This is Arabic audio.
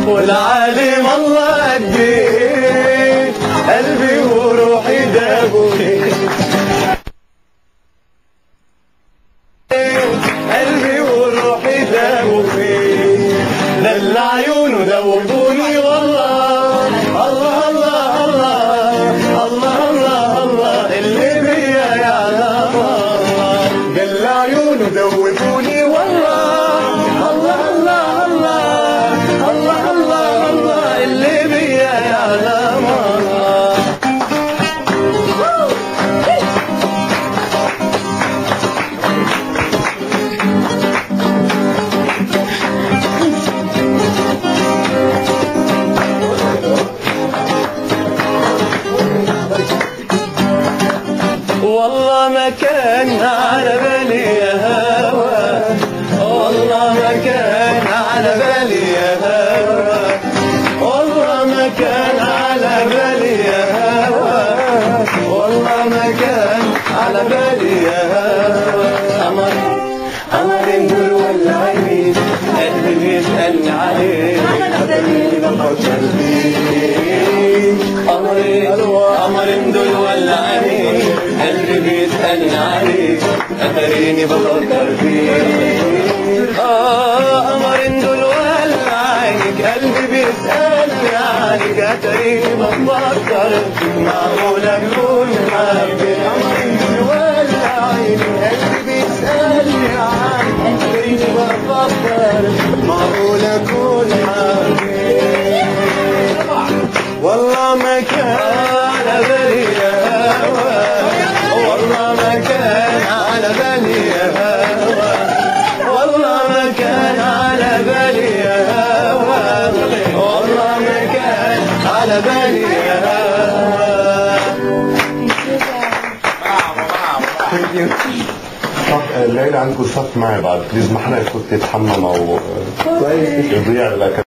والعالم الله كبير، قلبي وروحي دابوني، قلبي وروحي دابوني، للعيون دوبوني والله. الله الله الله الله الله الله اللي بيا يعلم الله، للعيون دوبوني والله. والله ما كان على بالي يا هوا، والله ما كان على بالي يا هوا، والله ما كان على بالي يا هوا، والله ما كان على بالي يا هوا. قمرين دول ولا عينين، قلبي بيسألني عليك، قلبي بفكر فيك. قمرين دول ولا عينين، قلبي بيسألني عليك، أتريني بفكر فيك. قمرين دول ولا عينك، قلبي بيسألني عليك، أتريني بفكر فيك. معقولة تكون حبيبي؟ قمرين دول ولا عينك، قلبي بيسألني عليك، أتريني بفكر فيك. معقولة تكون حبيبي؟ والله ما كان على بالي يا هوا، والله ما كان على بالي يا هوا، والله ما كان على بالي يا هوا، والله ما كان على بالي يا هوا. الليلة عندكم صف معي بعد، بليز ما حدا يفوت يتحمم او يضيع لك